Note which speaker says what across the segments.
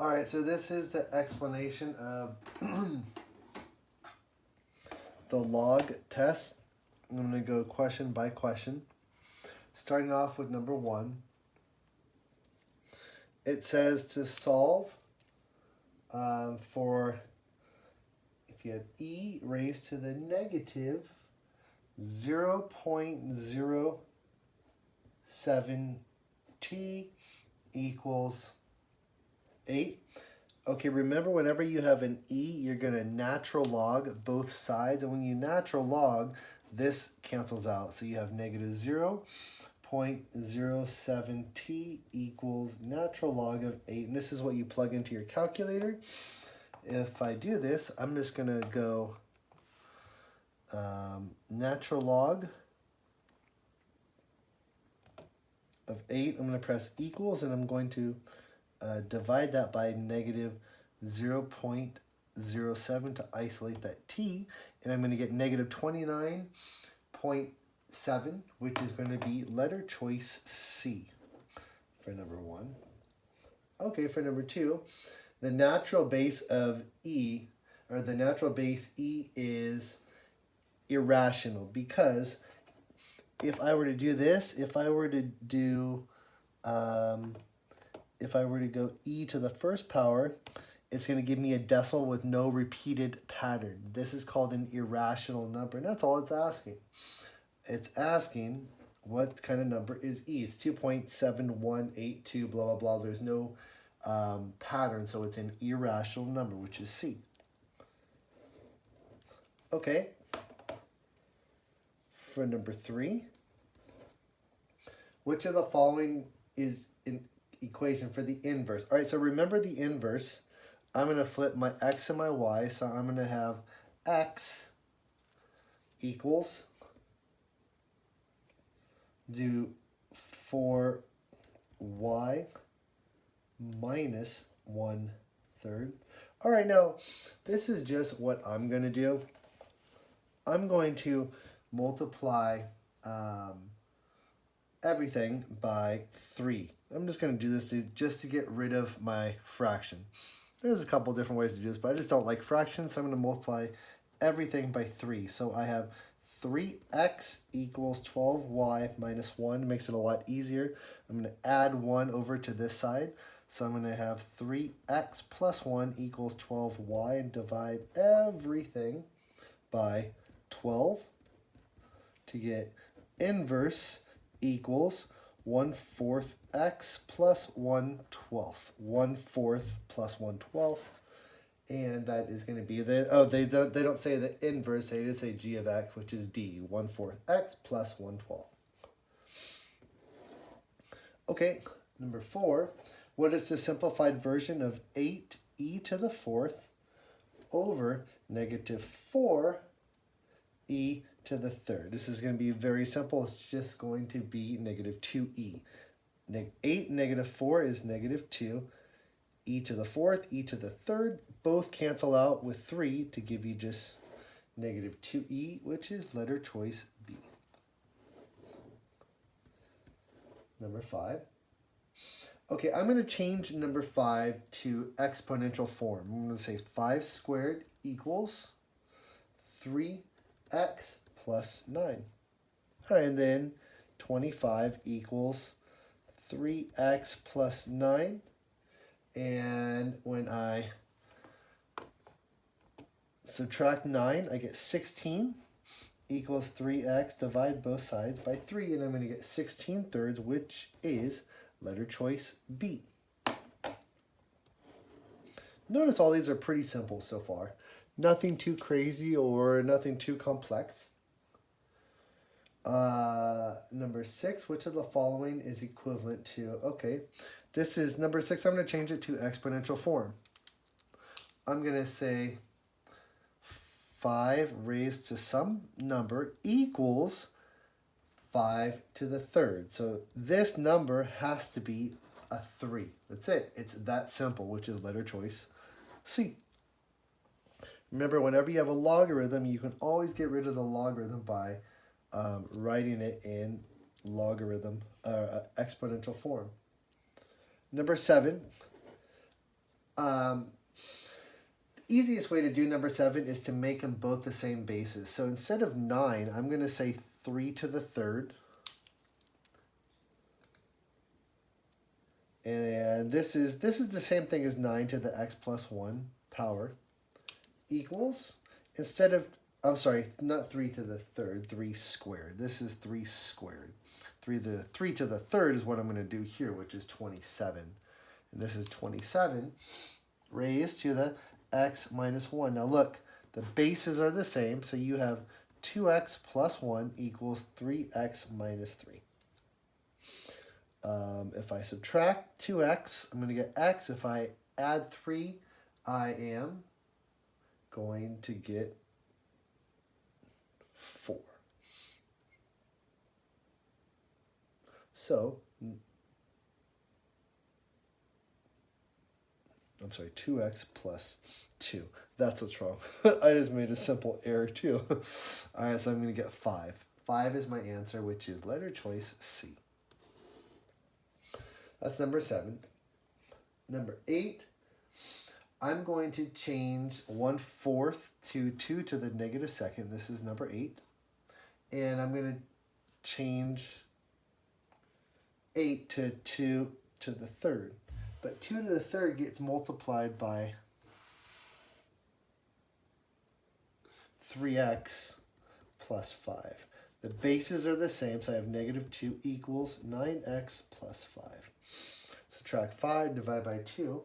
Speaker 1: All right, so this is the explanation of the log test. I'm going to go question by question. Starting off with number 1. It says to solve for, if you have e raised to the negative 0.07t equals 8. Okay, remember whenever you have an e, you're going to natural log both sides. And when you natural log, this cancels out. So you have negative 0.07t equals natural log of 8. And this is what you plug into your calculator. If I do this, I'm just going to go natural log of 8. I'm going to press equals, and I'm going to divide that by negative 0.07 to isolate that t, and I'm going to get negative 29.7, which is going to be letter choice C for number 1. Okay, for number 2, the natural base of e, or the natural base e, is irrational, because if I were to do this, if I were to go e to the first power, it's going to give me a decimal with no repeated pattern. This is called an irrational number, and that's all it's asking. It's asking what kind of number is e. It's 2.7182, blah, blah, blah. There's no pattern, so it's an irrational number, which is C. Okay. For number 3, which of the following is an equation for the inverse? All right, so remember the inverse. I'm going to flip my x and my y, so I'm going to have x equals do 4y minus 1/3. All right, now this is just what I'm going to do. I'm going to multiply everything by 3. I'm just going to do this just to get rid of my fraction. There's a couple different ways to do this, but I just don't like fractions, so I'm going to multiply everything by 3. So I have 3x equals 12y minus 1. It makes it a lot easier. I'm going to add 1 over to this side. So I'm going to have 3x plus 1 equals 12y, and divide everything by 12 to get inverse equals 1/4 x plus 1/12. 1/4 plus 1/12. And that is going to be the, oh, they don't say the inverse, they just say g of x, which is d, 1/4 x plus 1/12. Okay, number 4. What is the simplified version of 8e to the 4th over negative 4e to the 3rd? This is going to be very simple. It's just going to be negative 2e. 8 negative 4 is negative 2. E to the 4th, e to the 3rd, both cancel out with 3 to give you just negative 2e, which is letter choice B. Number 5. Okay, I'm going to change number 5 to exponential form. I'm going to say 5 squared equals 3x plus 9. All right, and then 25 equals 3x plus 9. And when I subtract 9, I get 16 equals 3x. Divide both sides by 3, and I'm going to get 16/3, which is letter choice B. Notice all these are pretty simple so far. Nothing too crazy or nothing too complex. Number 6, which of the following is equivalent to, okay, this is number 6, I'm going to change it to exponential form. I'm going to say 5 raised to some number equals 5 to the 3rd. So this number has to be a 3. That's it. It's that simple, which is letter choice C. Remember, whenever you have a logarithm, you can always get rid of the logarithm by writing it in exponential form. Number 7, The easiest way to do number 7 is to make them both the same bases. So instead of 9, I'm going to say 3 to the third. And this is the same thing as 9 to the x plus 1 power equals, instead of, I'm sorry, not 3 to the third, 3 squared. This is 3 squared. 3 to the third is what I'm going to do here, which is 27. And this is 27 raised to the x minus 1. Now look, the bases are the same, so you have 2x plus 1 equals 3x minus 3. If I subtract 2x, I'm going to get x. If I add 3, I am going to get 4. So, I'm sorry, 2x plus 2. That's what's wrong. I just made a simple error too. All right, so I'm going to get 5. 5 is my answer, which is letter choice C. That's number 7. Number 8, I'm going to change 1/4 to 2 to the negative second. This is number 8. And I'm going to change 8 to 2 to the third. But 2 to the third gets multiplied by 3x plus 5. The bases are the same, so I have negative 2 equals 9x plus 5. Subtract 5, divide by 2.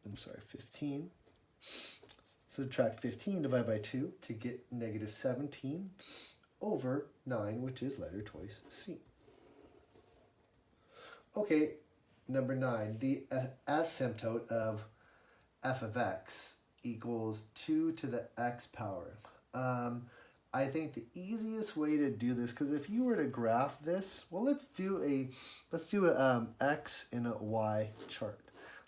Speaker 1: I'm sorry, 15. Subtract 15, divide by 2 to get negative 17 over 9, which is letter choice C. Okay, number 9, the asymptote of f of x equals 2 to the x power. I think the easiest way to do this, because if you were to graph this, well, let's do a x in a y chart.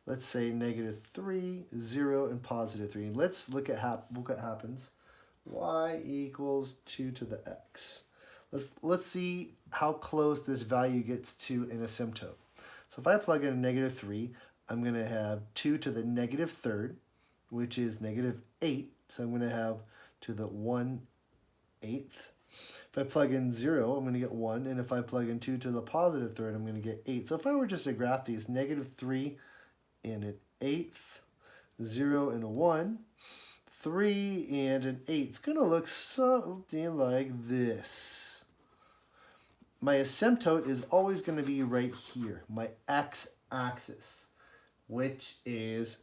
Speaker 1: Let's say negative 3, 0, and positive 3. And let's look at what happens. Y equals 2 to the x. Let's see how close this value gets to an asymptote. So if I plug in a negative 3, I'm going to have 2 to the negative third, which is negative 8. So I'm going to have to the 1/8. If I plug in 0, I'm going to get 1. And if I plug in 2 to the positive third, I'm going to get 8. So if I were just to graph these, negative 3 and an 1/8, 0 and a 1, 3 and an 8. It's going to look something like this. My asymptote is always going to be right here, my x-axis, which is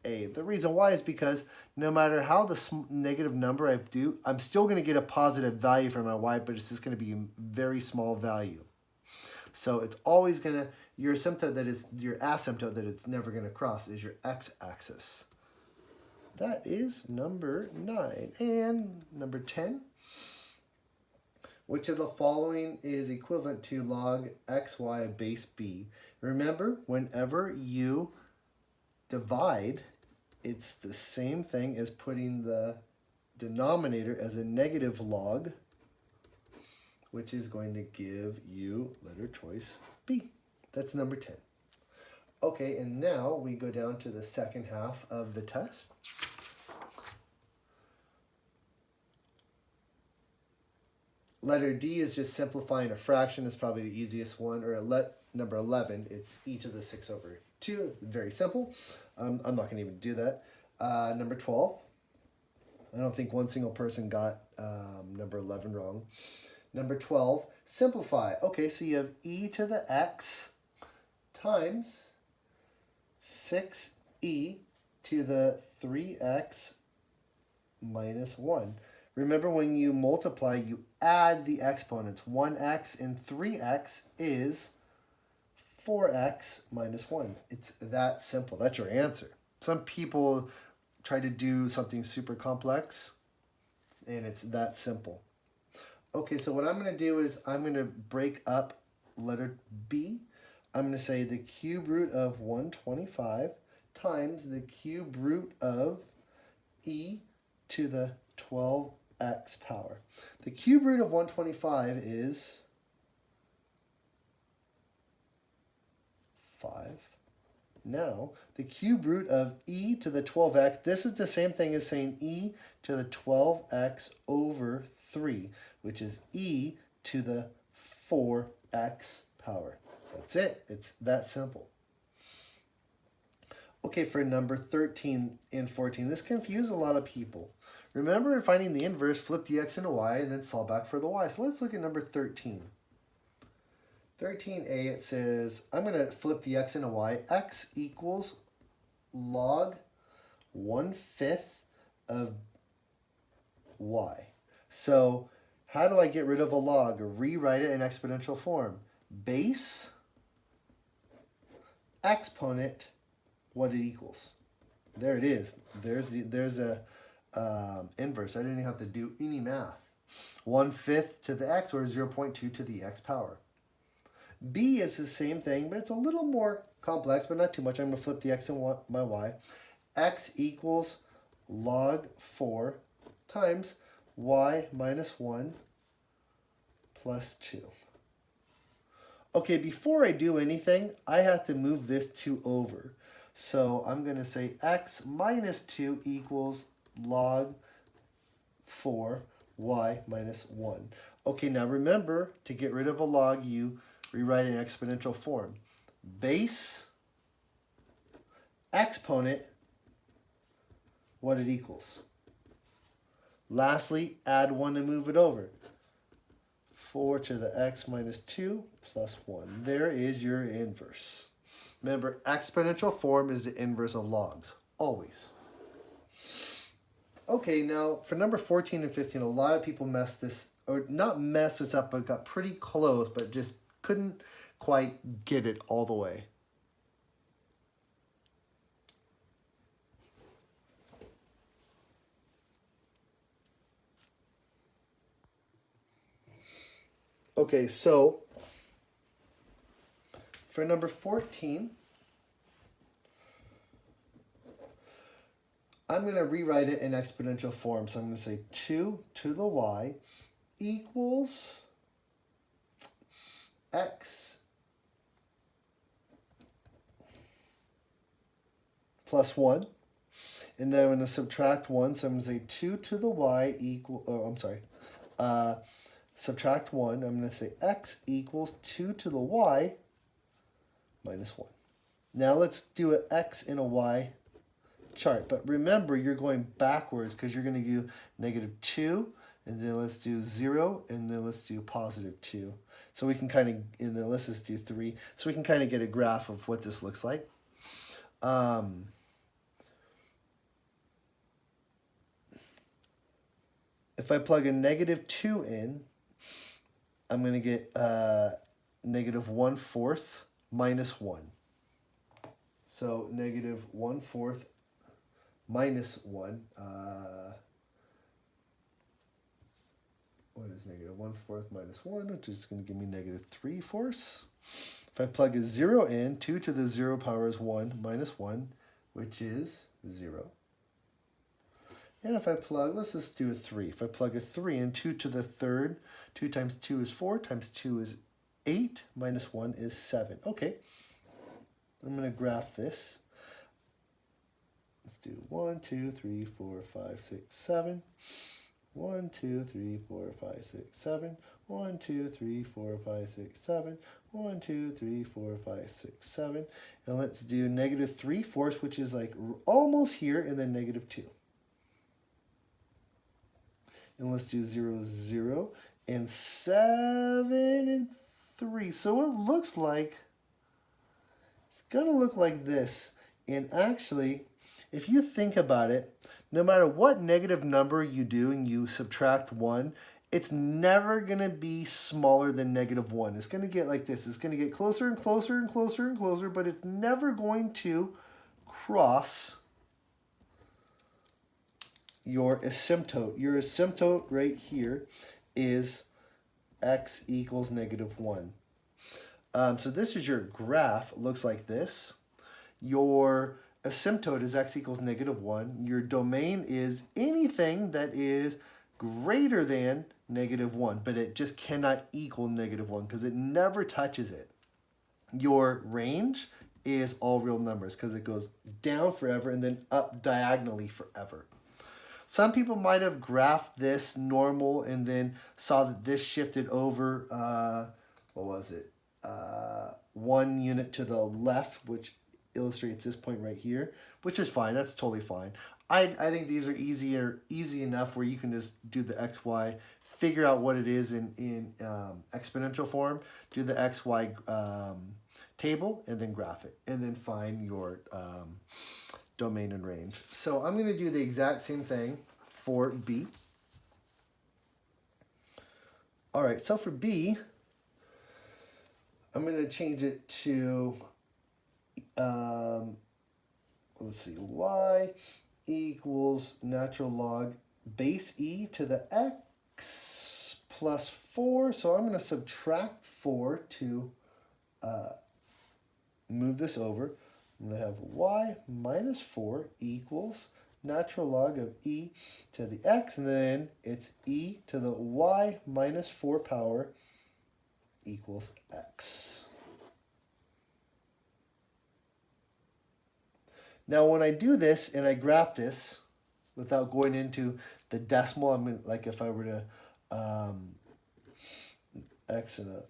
Speaker 1: A. The reason why is because no matter how the negative number I do, I'm still going to get a positive value for my y, but it's just going to be a very small value. So it's always going to, your asymptote that it's never going to cross is your x-axis. That is number 9. And number 10, which of the following is equivalent to log xy base b? Remember, whenever you divide, it's the same thing as putting the denominator as a negative log, which is going to give you letter choice B. That's number 10. Okay, and now we go down to the second half of the test. Letter D is just simplifying a fraction. It's probably the easiest one. Or number 11, it's e to the 6 over 2. Very simple. I'm not going to even do that. Number 12. I don't think one single person got number 11 wrong. Number 12, simplify. Okay, so you have e to the x times 6e to the 3x minus 1. Remember, when you multiply, you add the exponents. 1x and 3x is 4x minus 1. It's that simple. That's your answer. Some people try to do something super complex, and it's that simple. Okay, so what I'm going to do is I'm going to break up letter B. I'm going to say the cube root of 125 times the cube root of e to the 12x power. The cube root of 125 is 5. Now, the cube root of e to the 12x, this is the same thing as saying e to the 12x over 3, which is e to the 4x power. That's it. It's that simple. Okay, for number 13 and 14, this confused a lot of people. Remember, finding the inverse, flip the x into y, and then solve back for the y. So let's look at number 13. 13a, it says, I'm going to flip the x into y. X equals log 1/5 of y. So how do I get rid of a log? Rewrite it in exponential form. Base, exponent, what it equals. There it is. There's a inverse. I didn't even have to do any math. 1/5 to the x, or 0.2 to the x power. B is the same thing, but it's a little more complex, but not too much. I'm going to flip the x and my y. X equals log 4 times y minus 1 plus 2. Okay, before I do anything, I have to move this 2 over. So I'm going to say x minus 2 equals log 4 y minus 1. Okay, now remember, to get rid of a log, you rewrite it in exponential form. Base, exponent, what it equals. Lastly, add 1 to move it over. 4 to the x minus 2 plus 1. There is your inverse. Remember, exponential form is the inverse of logs, always. Okay, now for number 14 and 15, a lot of people messed this, or not messed this up, but got pretty close, but just couldn't quite get it all the way. Okay, so for number 14, I'm going to rewrite it in exponential form. So I'm going to say 2 to the y equals x plus 1. And then I'm going to subtract 1. So I'm going to say 2 to the y equal, subtract 1. I'm going to say x equals 2 to the y minus 1. Now let's do an x and a y chart. But remember, you're going backwards because you're going to do -2, and then let's do 0, and then let's do +2. So we can kind of, and then let's just do 3. So we can kind of get a graph of what this looks like. If I plug a -2 in, I'm going to get -1/4 minus 1. So -1/4 minus 1. What is -1/4 minus 1? Which is going to give me -3/4. If I plug a 0 in, 2 to the 0 power is 1 minus 1, which is 0. And if I plug, let's just do a 3. If I plug a 3 in, 2 to the 3rd, 2 times 2 is 4, times 2 is 8, minus 1 is 7. Okay, I'm going to graph this. Let's do 1, 2, 3, 4, 5, 6, 7. 1, 2, 3, 4, 5, 6, 7. 1, 2, 3, 4, 5, 6, 7. 1, 2, 3, 4, 5, 6, 7. And let's do -3/4, which is like almost here, and then -2. And let's do 0, 0, and 7, and 3. So it looks like, it's going to look like this. And actually, if you think about it, no matter what negative number you do and you subtract 1, it's never going to be smaller than -1. It's going to get like this. It's going to get closer and closer and closer and closer, but it's never going to cross your asymptote. Your asymptote right here is x equals -1. So this is your graph. It looks like this. Your asymptote is x equals -1. Your domain is anything that is greater than -1, but it just cannot equal -1 because it never touches it. Your range is all real numbers because it goes down forever and then up diagonally forever. Some people might have graphed this normal and then saw that this shifted over, what was it? 1 unit to the left, which illustrates this point right here, which is fine. That's totally fine. I think these are easy enough where you can just do the XY, figure out what it is in exponential form, do the XY table, and then graph it, and then find your domain and range. So I'm going to do the exact same thing for B. All right, so for B, I'm going to change it to, let's see, y equals natural log base e to the x plus 4. So I'm going to subtract 4 to move this over. I'm going to have y minus 4 equals natural log of e to the x, and then it's e to the y minus 4 power equals x. Now when I do this and I graph this without going into the decimal, I'm going to, like if I were to x and a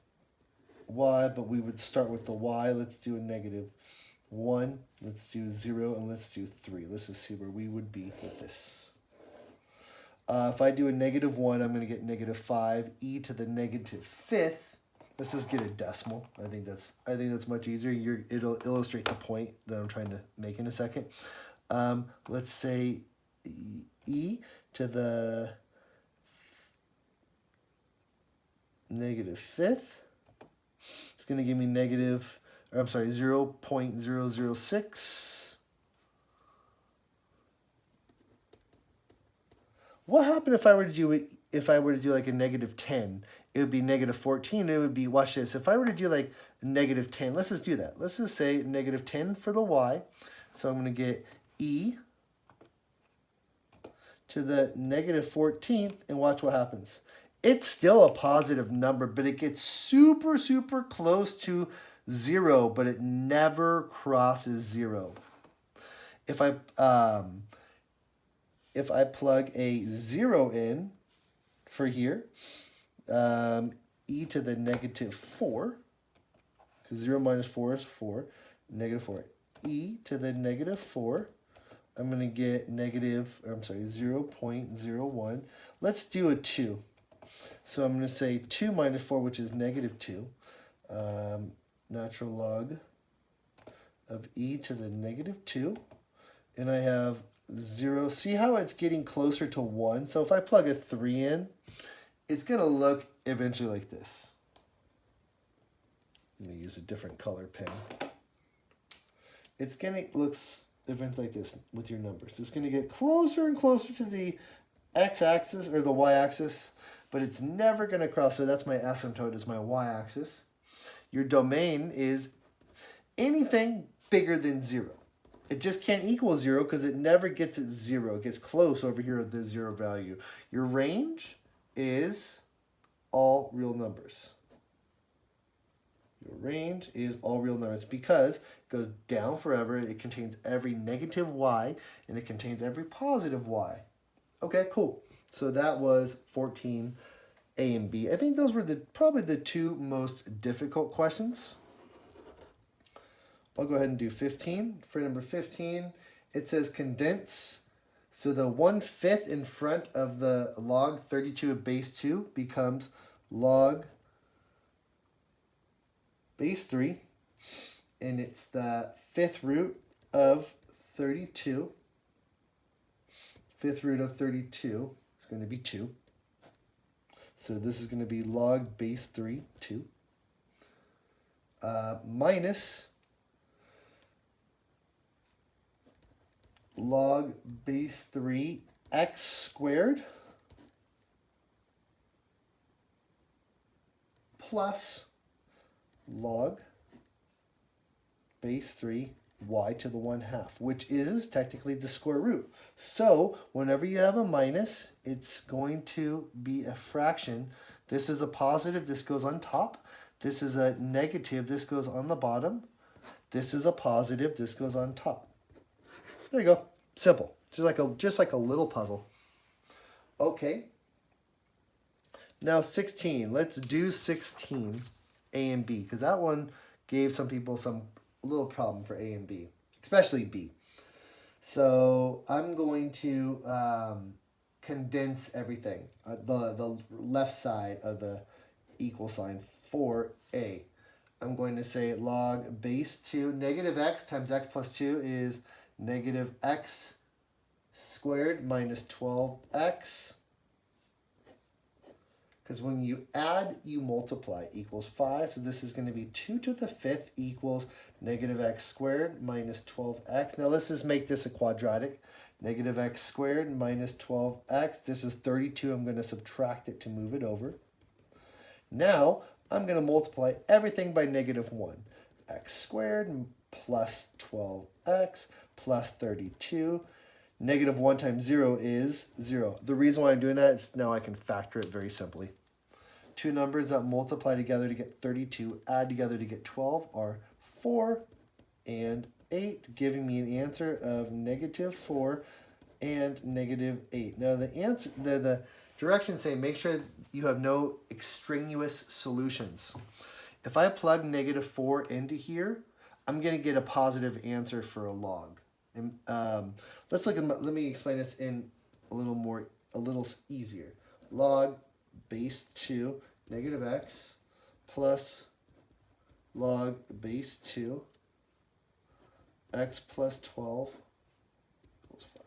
Speaker 1: y, but we would start with the y. Let's do a -1, let's do 0, and let's do 3. Let's just see where we would be with this. If I do a -1, I'm going to get -5 e to the -5th. Let's just get a decimal. I think that's much easier. It'll illustrate the point that I'm trying to make in a second. Let's say e to the -5th. It's going to give me 0.006. What happened if I were to do it? If I were to do like a -10, it would be -14. It would be, watch this. If I were to do like -10, let's just do that. Let's just say -10 for the y. So I'm going to get e to the -14th, and watch what happens. It's still a positive number, but it gets super, super close to 0, but it never crosses 0. If I plug a 0 in for here, e to the -4, because 0 minus 4 is 4, -4, e to the -4, I'm going to get 0.01. Let's do a 2. So I'm going to say 2 minus 4, which is -2, natural log of e to the -2, and I have 0. See how it's getting closer to 1? So if I plug a 3 in, it's going to look eventually like this. I'm going to use a different color pen. It's going to look eventually like this with your numbers. It's going to get closer and closer to the x-axis or the y-axis, but it's never going to cross. So that's my asymptote, is my y-axis. Your domain is anything bigger than 0. It just can't equal 0 because it never gets at 0. It gets close over here at the 0 value. Your range is all real numbers. Your range is all real numbers because it goes down forever. It contains every negative y, and it contains every positive y. Okay, cool. So that was 14, A and B. I think those were probably the two most difficult questions. I'll go ahead and do 15. For number 15, it says condense. So the 1/5 in front of the log 32 of base 2 becomes log base 3. And it's the 5th root of 32. 5th root of 32 is going to be 2. So this is going to be log base 3, 2. Minus log base 3 x squared plus log base 3 y to the 1/2, which is technically the square root. So whenever you have a minus, it's going to be a fraction. This is a positive, this goes on top. This is a negative, this goes on the bottom. This is a positive. This goes on top. There you go. Simple. Just like a little puzzle. Okay. Now 16. Let's do 16, A and B, because that one gave some people some little problem for A and B, especially B. So I'm going to condense everything. The left side of the equal sign for A. I'm going to say log base 2. Negative x times x plus 2 is negative x squared minus 12x. Because when you add, you multiply, equals 5. So this is going to be 2 to the 5th equals negative x squared minus 12x. Now let's just make this a quadratic. Negative x squared minus 12x. This is 32. I'm going to subtract it to move it over. Now I'm going to multiply everything by negative 1. X squared plus 12x plus 32. Negative 1 times 0 is 0. The reason why I'm doing that is now I can factor it very simply. Two numbers that multiply together to get 32, add together to get 12 are 4 and 8, giving me an answer of negative 4 and negative 8. Now the answer, the directions say make sure you have no extraneous solutions. If I plug negative 4 into here, I'm going to get a positive answer for a log. And, let's look at, let me explain this in a little easier. Log base 2 negative x plus log base 2 x plus 12 equals 5.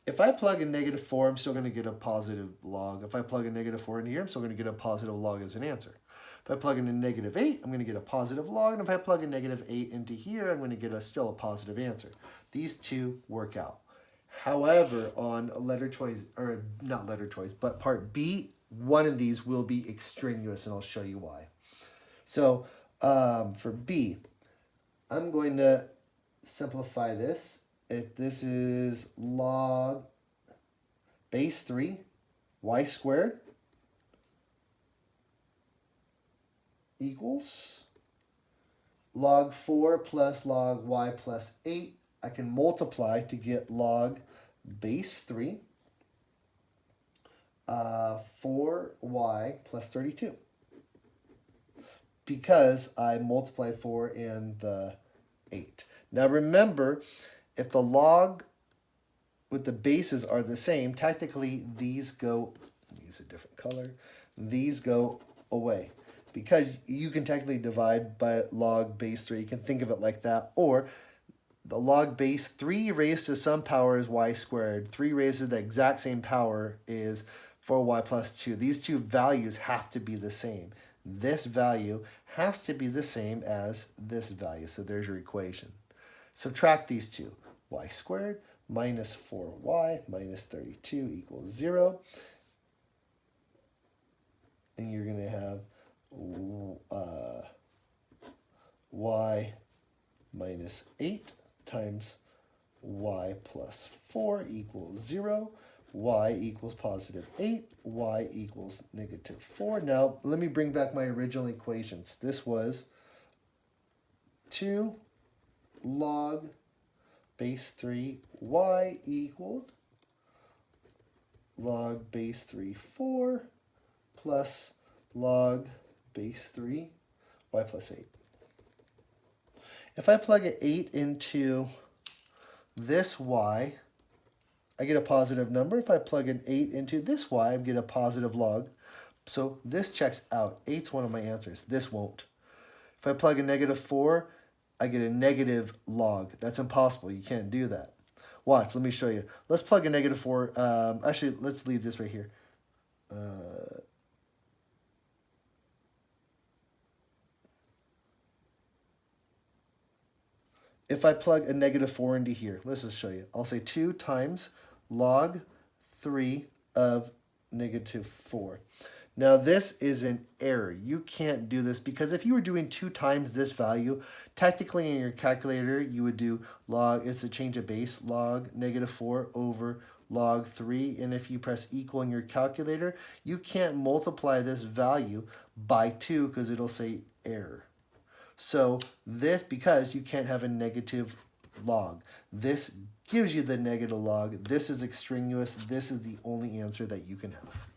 Speaker 1: If I plug in negative 4, I'm still going to get a positive log. If I plug in negative 4 in here, I'm still going to get a positive log as an answer. If I plug in a negative 8, I'm going to get a positive log. And if I plug a negative 8 into here, I'm going to get still a positive answer. These two work out. However, on letter choice, or not letter choice, but part B, one of these will be extraneous, and I'll show you why. So for B, I'm going to simplify this. If this is log base 3 y squared equals log 4 plus log y plus 8. I can multiply to get log base 3 4y plus 32. Because I multiplied 4 and the 8. Now remember, if the log with the bases are the same, technically these go, use a different color, these go away. Because you can technically divide by log base 3. You can think of it like that. Or the log base 3 raised to some power is y squared. 3 raised to the exact same power is 4y plus 2. These two values have to be the same. This value has to be the same as this value. So there's your equation. Subtract these two. Y squared minus 4y minus 32 equals 0. And you're going to have y minus 8 times y plus 4 equals 0. Y equals positive 8. Y equals negative 4. Now, let me bring back my original equations. This was 2 log base 3 y equaled log base 3 4 plus log base 3 y plus 8. If I plug an 8 into this y, I get a positive number. If I plug an 8 into this y, I get a positive log. So this checks out. 8's one of my answers. This won't. If I plug a negative 4, I get a negative log. That's impossible. You can't do that. Watch, let me show you. Let's plug a negative 4. Actually, let's leave this right here. If I plug a negative 4 into here, let's just show you. I'll say 2 times log 3 of negative 4. Now this is an error. You can't do this because if you were doing 2 times this value, technically in your calculator you would do log, it's a change of base, log negative 4 over log 3. And if you press equal in your calculator, you can't multiply this value by 2 because it'll say error. So this, because you can't have a negative log, this gives you the negative log. This is extraneous. This is the only answer that you can have.